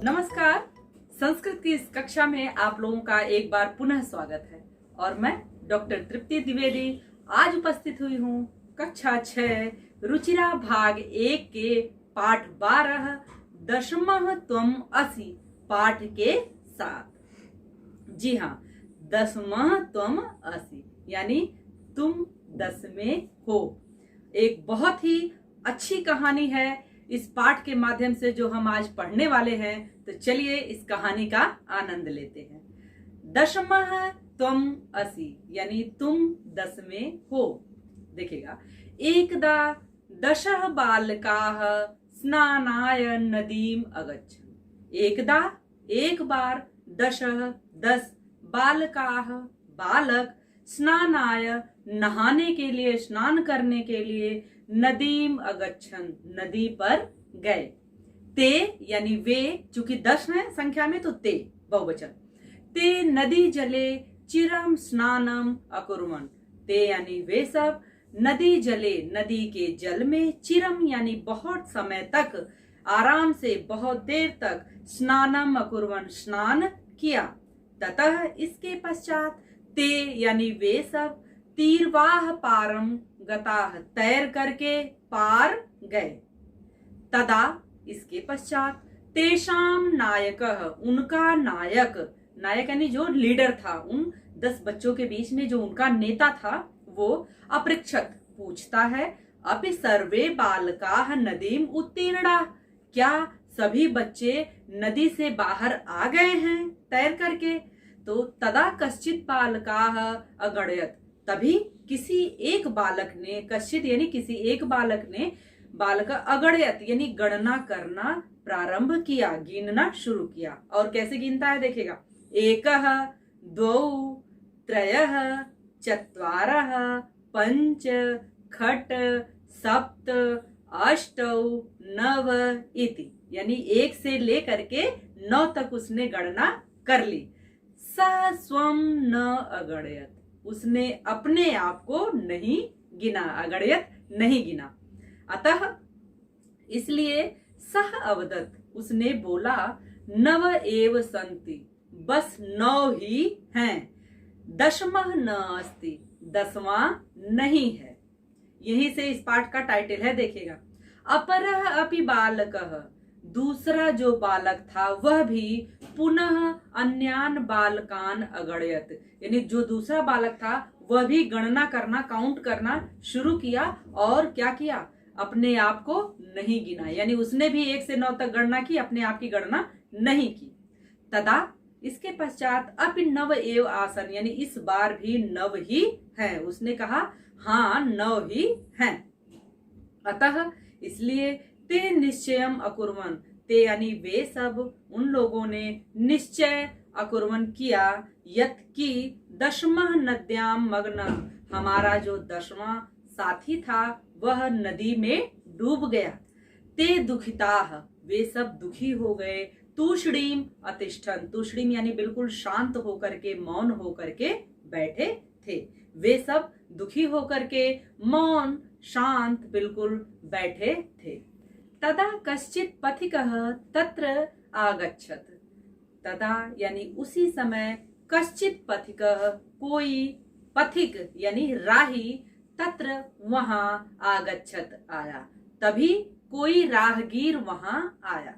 नमस्कार। संस्कृत की इस कक्षा में आप लोगों का एक बार पुनः स्वागत है और मैं डॉक्टर तृप्ति द्विवेदी आज उपस्थित हुई हूँ कक्षा 6 रुचिरा भाग 1 के पाठ 12 दशमः त्वम असि पाठ के साथ। जी हाँ, दशमः त्वम असि यानी तुम 10वें हो। एक बहुत ही अच्छी कहानी है इस पाठ के माध्यम से जो हम आज पढ़ने वाले हैं। तो चलिए इस कहानी का आनंद लेते हैं। दशमः त्वम असि यानी तुम 10वें हो। देखिएगा, एकदा दशः बालकाः स्नानाय नदीम अगच्छन्। एकदा एक बार, दशः 10 बालकाः बालक, स्नानाय नहाने के लिए, स्नान करने के लिए, नदीम अगच्छन् नदी पर गए। ते यानी वे, चूंकि 10 है संख्या में तो ते बहुवचन। ते नदी जले चिरम स्नानम अकुर्वन्। ते यानी वे सब, नदी जले नदी के जल में, चिरम यानी बहुत समय तक, आराम से बहुत देर तक, स्नानम अकुर्वन् स्नान किया। ततः इसके पश्चात, ते यानी वे सब, तीर्वाह पारम गताः तैर करके पार गए। तदा इसके पश्चात, तेषाम नायकः उनका नायक, नायक यानी जो लीडर था, उन 10 बच्चों के बीच में जो उनका नेता था, वो अपृच्छत पूछता है, अपि सर्वे बालकाः नदीम उत्तीर्णा। क्या सभी बच्चे नदी से बाहर आ गए हैं तैर करके? तो तदा कश्चित बालकाः अगणयत्। तभी किसी एक बालक ने, कश्चित यानी किसी एक बालक ने, बालक अगणयत यानी गणना करना प्रारंभ किया, गिनना शुरू किया। और कैसे गिनता है देखिएगा, एकः द्वौ त्रयः चत्वारः पंच खट सप्त अष्टौ नव इति, यानी 1 से लेकर के 9 तक उसने गणना कर ली। स स्वम न अगणयत, उसने अपने आप को नहीं गिना, अगणयत नहीं गिना। अतः इसलिए सह अवदत्, उसने बोला, नव एव संति, बस 9 ही हैं, दशमः न अस्ति, 10वां नहीं है। यहीं से इस पाठ का टाइटल है, देखिएगा। अपरः अपि बालकः, दूसरा जो बालक था वह भी पुनः अन्यान बालकान अगणयत, यानी जो दूसरा बालक था वह भी गणना करना, काउंट करना शुरू किया। और क्या किया? अपने आप को नहीं गिना, यानी उसने भी 1 से 9 तक गणना की, अपने आप की गणना नहीं की। तदा इसके पश्चात अपि नव एव आसन, यानी इस बार भी 9 ही है। उसने कहा हाँ 9 ही हैं। अतः इसलिए ते निश्चयम अकुर्वन्, ते यानी वे सब, उन लोगों ने निश्चय अकुर्वन् किया, यत् की दशमः नद्याम मग्न, हमारा जो 10वां साथी था वह नदी में डूब गया। ते दुखिताः, वे सब दुखी हो गए। तूष्णीम अतिष्ठन्, तूष्णीम यानी बिल्कुल शांत होकर के, मौन होकर के बैठे थे। वे सब दुखी होकर के मौन शांत बिल्कुल बैठे थे। तदा कश्चित पथिकः तत्र आगच्छत्, तदा यानी उसी समय, कश्चित पथिकः कोई, पथिक यानी राही, तत्र वहां, आगच्छत् आया, तभी कोई राहगीर वहां आया।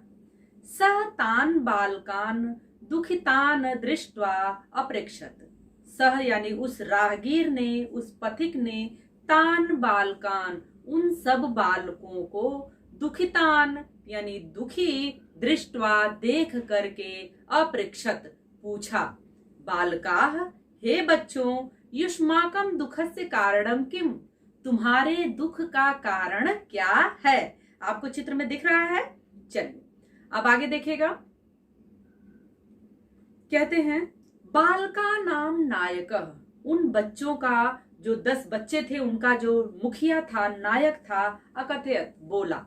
सः तान बालकान दुखितान दृष्ट्वा अपृच्छत्, सह यानी उस राहगीर ने, उस पथिक ने, तान बालकान उन सब बालकों को, दुखितान यानी दुखी, दृष्ट्वा देख करके, अपृच्छत् पूछा, बालकाः हे बच्चों, युष्माकं दुखस्य कारणं किम, तुम्हारे दुख का कारण क्या है? आपको चित्र में दिख रहा है। चलिए अब आगे देखिएगा। कहते हैं, बालका नाम नायकः, उन बच्चों का, जो 10 बच्चे थे, उनका जो मुखिया था, नायक था, अकथयत बोला,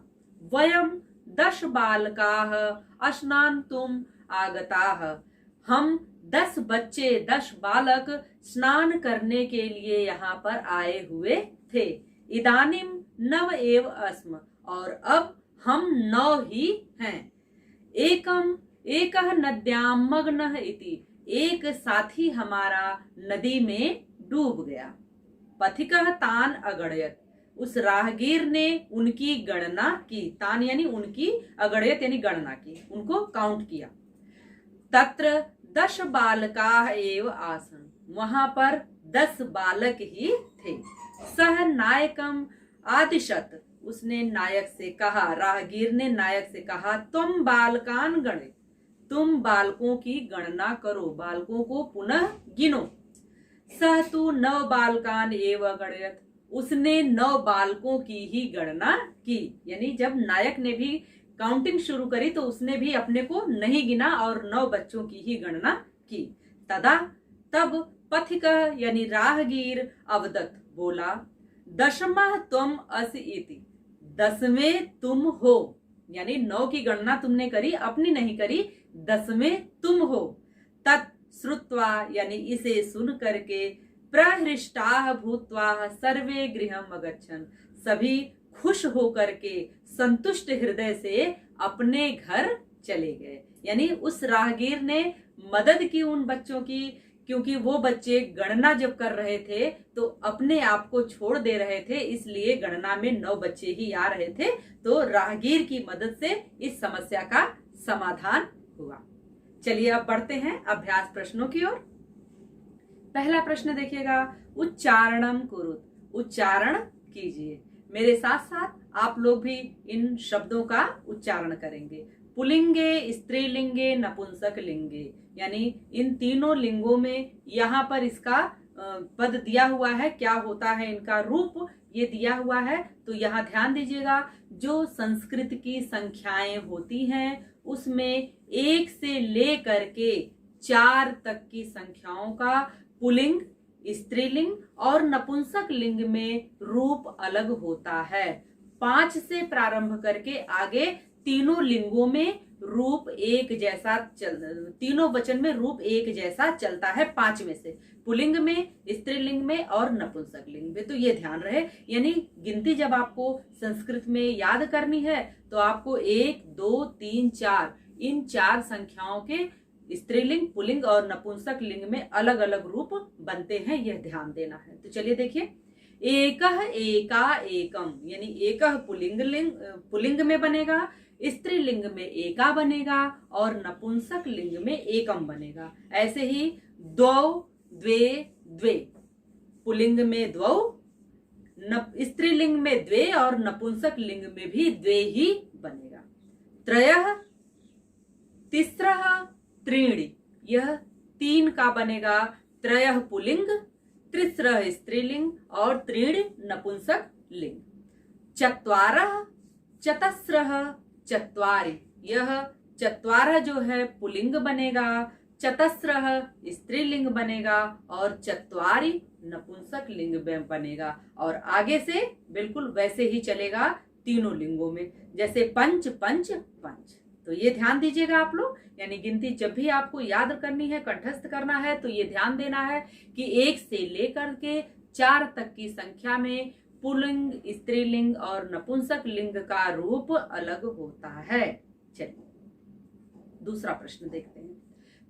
वयम 10 बालकाः अस्नान्तुम आगताः, हम 10 बच्चे, 10 बालक स्नान करने के लिए यहाँ पर आए हुए थे। इदानीम नव एव अस्म, और अब हम 9 ही हैं। एकम एकः नद्यां मग्नः इति, एक साथी हमारा नदी में डूब गया। पथिकः तान अगणयत्, उस राहगीर ने उनकी गणना की। तान यानी उनकी, अगणयत् यानी गणना की, उनको काउंट किया। तत्र 10 बालकाः एव आसन्, वहां पर 10 बालक ही थे। सह नायकम आदिशत, उसने नायक से कहा, राहगीर ने नायक से कहा, तुम बालकान गणे, तुम बालकों की गणना करो, बालकों को पुनः गिनो। सह तु 9 बालकान एव गणयत, उसने 9 बालकों की ही गणना की। यानी जब नायक ने भी काउंटिंग शुरू करी तो उसने भी अपने को नहीं गिना और 9 बच्चों की ही गणना की। तदा, तब पथिक यानी राहगीर अवदत, बोला, दशमः त्वम असि इति, 10वें तुम हो। यानी 9 की गणना तुमने करी, अपनी नहीं करी, 10वें तुम हो। तत् श्रुत्वा यानी इसे सुन करके, प्रहृष्टाः भूत्वा सर्वे गृहम् अगच्छन्, सभी खुश होकर के संतुष्ट हृदय से अपने घर चले गए। यानी उस राहगीर ने मदद की उन बच्चों की, क्योंकि वो बच्चे गणना जब कर रहे थे तो अपने आप को छोड़ दे रहे थे, इसलिए गणना में 9 बच्चे ही आ रहे थे। तो राहगीर की मदद से इस समस्या का समाधान हुआ। चलिए अब बढ़ते हैं अभ्यास प्रश्नों की ओर। पहला प्रश्न देखिएगा, उच्चारणम कुरुत, उच्चारण कीजिए। मेरे साथ साथ आप लोग भी इन शब्दों का उच्चारण करेंगे। पुलिंगे, स्त्रीलिंगे, नपुंसक लिंगे, यानी इन तीनों लिंगों में यहाँ पर इसका पद दिया हुआ है, क्या होता है इनका रूप ये दिया हुआ है। तो यहाँ ध्यान दीजिएगा, जो संस्कृत की संख्याएं होती हैं उसमें 1 से लेकर के 4 तक की संख्याओं का पुलिंग, स्त्रीलिंग और नपुंसक लिंग में रूप अलग होता है। 5 से प्रारंभ करके आगे तीनों लिंगों में रूप एक जैसा तीनों वचन में रूप एक जैसा चलता है। 5 में से पुलिंग में, स्त्रीलिंग में और नपुंसक लिंग में। तो ये ध्यान रहे, यानी गिनती जब आपको संस्कृत में याद करनी है तो आपको 1, 2, 3, 4 इन 4 संख्याओं के स्त्रीलिंग, पुलिंग और नपुंसक लिंग में अलग अलग रूप बनते हैं, यह ध्यान देना है। तो चलिए देखिए, एकः, एका, एकम, यानी एकः पुलिंग में बनेगा, स्त्रीलिंग में एका बनेगा और नपुंसक लिंग में एकम बनेगा। ऐसे ही द्वौ, द्वे, द्वे, पुलिंग में द्वौ, स्त्रीलिंग में द्वे और नपुंसक लिंग में भी द्वे ही बनेगा। त्रयः, तिस्रः, त्रीणि, यह 3 का बनेगा। त्रयः पुलिंग, तिस्रः स्त्रीलिंग और त्रीणि नपुंसक लिंग। चत्वारः, चतस्रः, चत्वारि, यह चत्वारः जो है पुलिंग बनेगा, चतस्रः स्त्रीलिंग बनेगा और चत्वारि नपुंसक लिंग में बनेगा। और आगे से बिल्कुल वैसे ही चलेगा तीनों लिंगों में, जैसे पंच, पंच, पंच। तो ये ध्यान दीजिएगा आप लोग, यानी गिनती जब भी आपको याद करनी है, कंठस्थ करना है, तो ये ध्यान देना है कि 1 से लेकर के 4 तक की संख्या में पुल्लिंग, स्त्रीलिंग और नपुंसक लिंग का रूप अलग होता है। चलिए दूसरा प्रश्न देखते हैं।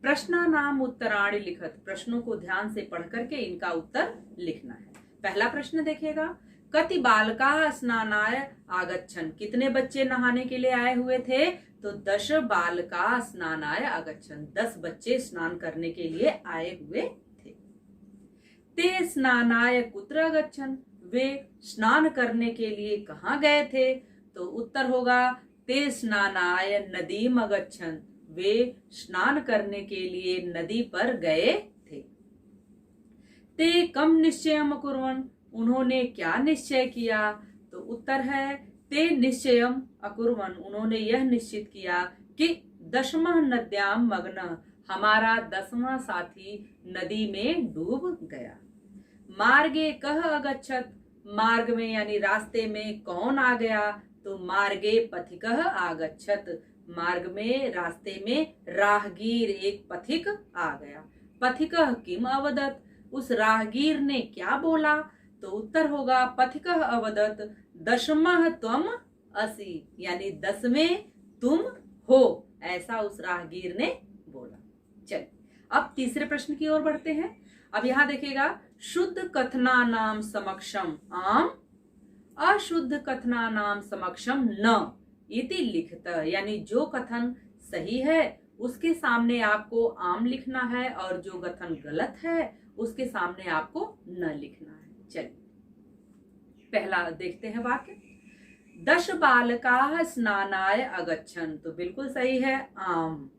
प्रश्नानाम उत्तराणि लिखत, प्रश्नों को ध्यान से पढ़ करके इनका उत्तर लिखना है। पहला प्रश्न देखिएगा, कति बालका स्नानाय आगच्छन्, कितने बच्चे नहाने के लिए आए हुए थे? तो 10 बालका स्नानाय आगच्छन्, 10 बच्चे स्नान करने के लिए आए हुए थे। ते स्नानाय कुत्र आगच्छन्, वे स्नान करने के लिए कहाँ गए थे? तो उत्तर होगा ते स्नानाय नदीम आगच्छन्, वे स्नान करने के लिए नदी पर गए थे। ते कम निश्चयम अकुर्वन्, उन्होंने क्या निश्चय किया? तो उत्तर है ते निश्चयम अकुर्वन्, उन्होंने यह निश्चित किया कि 10वां नद्याम मग्न, हमारा 10वां साथी नदी में डूब गया। मार्गे कह अगच्छत्, मार्ग में यानी रास्ते में कौन आ गया? तो मार्गे पथिकः आगच्छत्, मार्ग में रास्ते में राहगीर एक पथिक आ गया। पथिकः किम अवदत्, उस राहगीर ने क्या बोला? तो उत्तर होगा पथिकः अवदत् दशमः त्वम असि, यानी 10वें तुम हो, ऐसा उस राहगीर ने बोला। चलिए अब तीसरे प्रश्न की ओर बढ़ते हैं। अब यहां देखिएगा, शुद्ध कथना नाम समक्षम आम, अशुद्ध कथना नाम समक्षम न इति लिखत, यानी जो कथन सही है उसके सामने आपको आम लिखना है और जो कथन गलत है उसके सामने आपको न लिखना है। चलिए पहला देखते हैं वाक्य, 10 बालकाः स्नानाय अगच्छन्, तो बिल्कुल सही है आम।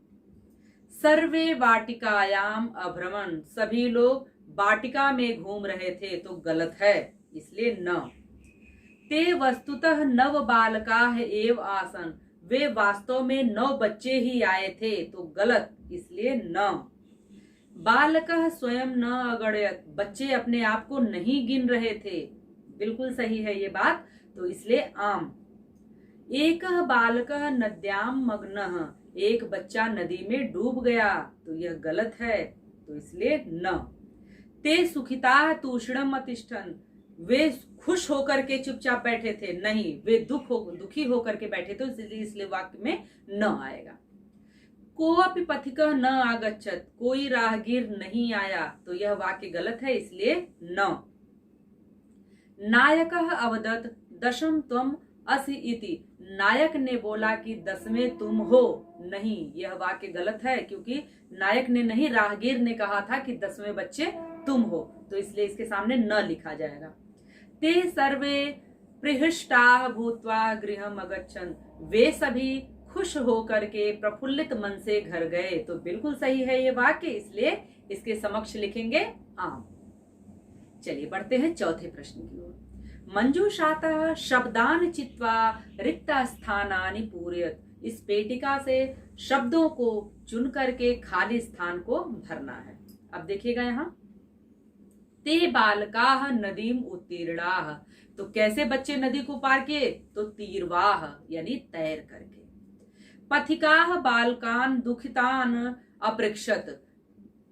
सर्वे वाटिकायाम अभ्रमण, सभी लोग वाटिका में घूम रहे थे, तो गलत है, इसलिए न। ते वस्तुतः 9 बालकाः एव आसन्, वे वास्तव में 9 बच्चे ही आए थे, तो गलत, इसलिए न। बालकः स्वयं न अगणयत्, बच्चे अपने आप को नहीं गिन रहे थे, बिल्कुल सही है ये बात, तो इसलिए आम। एकः बालकः नद्याम मग्नः, एक बच्चा नदी में डूब गया, तो यह गलत है, तो इसलिए न। ते सुखिताः तूष्णीम अतिष्ठन्, वे खुश होकर के चुपचाप बैठे थे, नहीं, वे दुखी होकर के बैठे थे, इसलिए वाक्य में न आएगा। कोऽपि पथिकः न आगच्छत्, कोई राहगीर नहीं आया, तो यह वाक्य गलत है, इसलिए न। नायकः अवदत् 10 त्वम असि इति, नायक ने बोला कि 10वें तुम हो, नहीं, यह वाक्य गलत है, क्योंकि नायक ने नहीं, राहगीर ने कहा था कि 10वें बच्चे तुम हो, तो इसलिए इसके सामने न लिखा जाएगा। ते सर्वे प्रहृष्टाः भूत्वा गृहम् अगच्छन्, वे सभी खुश होकर के प्रफुल्लित मन से घर गए, तो बिल्कुल सही है ये वाक्य, इसलिए इसके समक्ष लिखेंगे आम। चलिए बढ़ते हैं चौथे प्रश्न की ओर। मंजूषातः शब्दान चित्वा रिक्त स्थानानि पूरयत्, इस पेटिका से शब्दों को चुन करके खाली स्थान को भरना है। अब देखिएगा यहाँ, ते बालकाः नदीम उत्तीर्णाः, तो कैसे बच्चे नदी को पार किए, तो तीरवाह, यानी तैर करके। पथिकाः बालकान दुखितान अपृक्षत,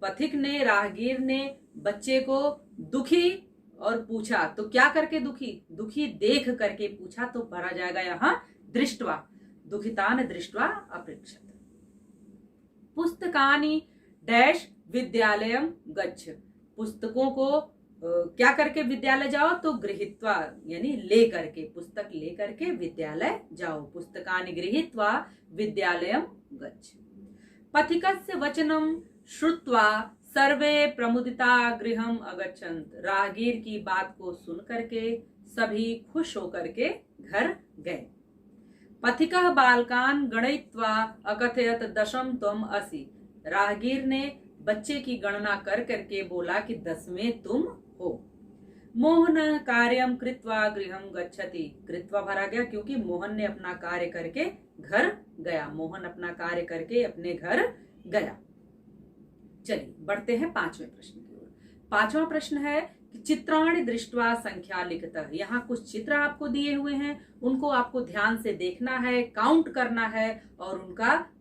पथिक ने, राहगीर ने बच्चे को दुखी और पूछा, तो क्या करके दुखी, दुखी देख करके पूछा, तो भरा जाएगा यहाँ दृष्ट्वा, दुखितान दृष्ट्वा अपृक्षत। पुस्तकानि डैश विद्यालयम गच्छ, पुस्तकों को क्या करके विद्यालय जाओ, तो गृहीत्वा, यानी ले करके, पुस्तक ले करके विद्यालय जाओ, पुस्तकानि गृहीत्वा विद्यालयम गच्छ। पथिकस्य वचनम श्रुत्वा सर्वे प्रमुदिता गृहम अगच्छन्त, राहगीर की बात को सुन करके सभी खुश होकर के घर गए। पथिकः बालकान गणयित्वा अकथयत 10 त्वम असि, राहगीर ने बच्चे की गणना कर करके बोला कि 10वें तुम हो। मोहन कार्यम कृत्वा गृहम गच्छति, कृत्वा भरा गया क्योंकि मोहन ने अपना कार्य करके घर गया, मोहन अपना कार्य करके अपने घर गया। चलिए बढ़ते हैं पांचवें प्रश्न की ओर। पांचवा प्रश्न है कि चित्राणि दृष्ट्वा संख्या लिखतः, यहाँ कुछ चित्र आपको दिए हुए हैं, उनको आपको ध्यान से देखना है, काउंट करना है और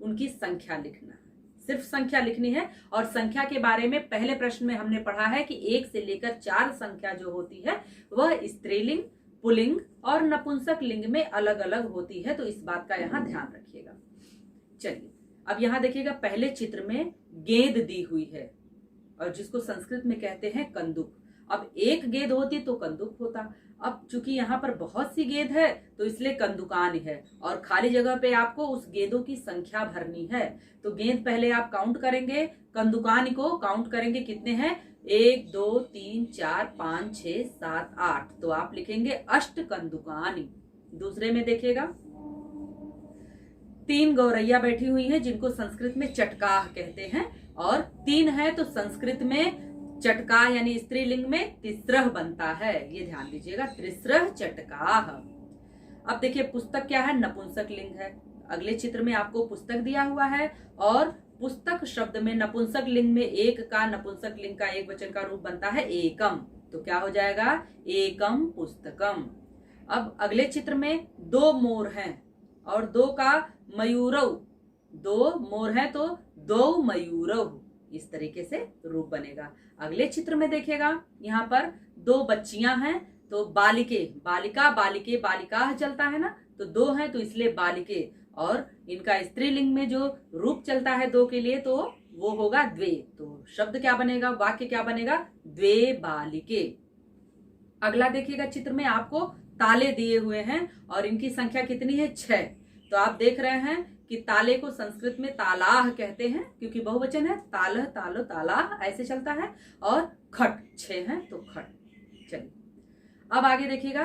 उनकी संख्या लिखना है, सिर्फ संख्या लिखनी है। और संख्या के बारे में पहले प्रश्न में हमने पढ़ा है कि 1 से लेकर 4 संख्या जो होती है वह स्त्रीलिंग, पुल्लिंग और नपुंसक लिंग में अलग अलग होती है, तो इस बात का यहाँ ध्यान रखिएगा। चलिए अब यहाँ देखिएगा, पहले चित्र में गेंद दी हुई है और जिसको संस्कृत में कहते हैं कंदुक। अब एक गेंद होती तो कंदुक होता, अब चूंकि यहाँ पर बहुत सी गेंद है तो इसलिए कंदुकान है, और खाली जगह पे आपको उस गेंदों की संख्या भरनी है। तो गेंद पहले आप काउंट करेंगे, कंदुकान को काउंट करेंगे, कितने हैं, 1 2 3 4 5 6 7 8, तो आप लिखेंगे अष्ट कंदुकानी। दूसरे में देखिएगा, 3 गौरैया बैठी हुई है जिनको संस्कृत में चटकाह कहते हैं, और 3 है तो संस्कृत में चटकाह यानी स्त्रीलिंग में तिस्रह बनता है, ये ध्यान दीजिएगा, तिस्रह चटकाह। अब देखिए पुस्तक क्या है, नपुंसक लिंग है। अगले चित्र में आपको पुस्तक दिया हुआ है और पुस्तक शब्द में नपुंसक लिंग में एक का नपुंसक लिंग का एक वचन का रूप बनता है एकम, तो क्या हो जाएगा, एकम पुस्तकम। अब अगले चित्र में 2 मोर हैं और 2 का मयूरव, 2 मोर हैं तो 2 मयूरव, इस तरीके से रूप बनेगा। अगले चित्र में देखिएगा, यहाँ पर 2 बच्चियां हैं, तो बालिके, बालिका, बालिके, बालिका चलता है ना, तो दो है तो इसलिए बालिके। और इनका स्त्रीलिंग में जो रूप चलता है दो के लिए तो वो होगा द्वे। तो शब्द क्या बनेगा, वाक्य क्या बनेगा, द्वे बालिके। अगला देखिएगा, चित्र में आपको ताले दिए हुए हैं और इनकी संख्या कितनी है, 6। तो आप देख रहे हैं कि ताले को संस्कृत में तालाह कहते हैं, क्योंकि बहुवचन है, तालह, तालो, तालाह ऐसे चलता है। और खट 6 है तो खट। चलिए अब आगे देखिएगा,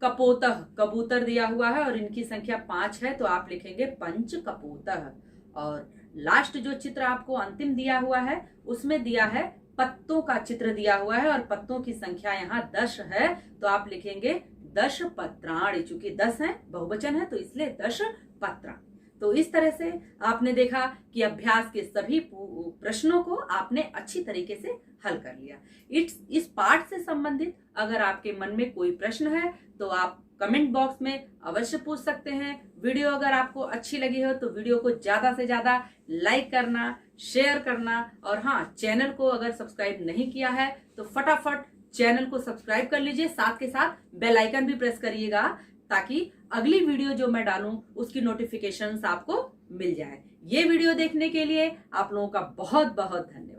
कपोतः, कबूतर दिया हुआ है और इनकी संख्या 5 है तो आप लिखेंगे पंच कपोतः। और लास्ट जो चित्र आपको अंतिम दिया हुआ है उसमें दिया है पत्तों का चित्र दिया हुआ है और पत्तों की संख्या यहाँ 10 है तो आप लिखेंगे 10 पत्राणि। चूंकि 10 है, बहुवचन है, तो इसलिए 10 पत्राणि। तो इस तरह से आपने देखा कि अभ्यास के सभी प्रश्नों को आपने अच्छी तरीके से हल कर लिया। इस पाठ से संबंधित अगर आपके मन में कोई प्रश्न है तो आप कमेंट बॉक्स में अवश्य पूछ सकते हैं। वीडियो अगर आपको अच्छी लगी हो तो वीडियो को ज्यादा से ज्यादा लाइक करना, शेयर करना, और हाँ, चैनल को अगर सब्सक्राइब नहीं किया है तो फटाफट चैनल को सब्सक्राइब कर लीजिए, साथ के साथ बेल आइकन भी प्रेस करिएगा ताकि अगली वीडियो जो मैं डालूं उसकी नोटिफिकेशंस आपको मिल जाए। ये वीडियो देखने के लिए आप लोगों का बहुत बहुत धन्यवाद।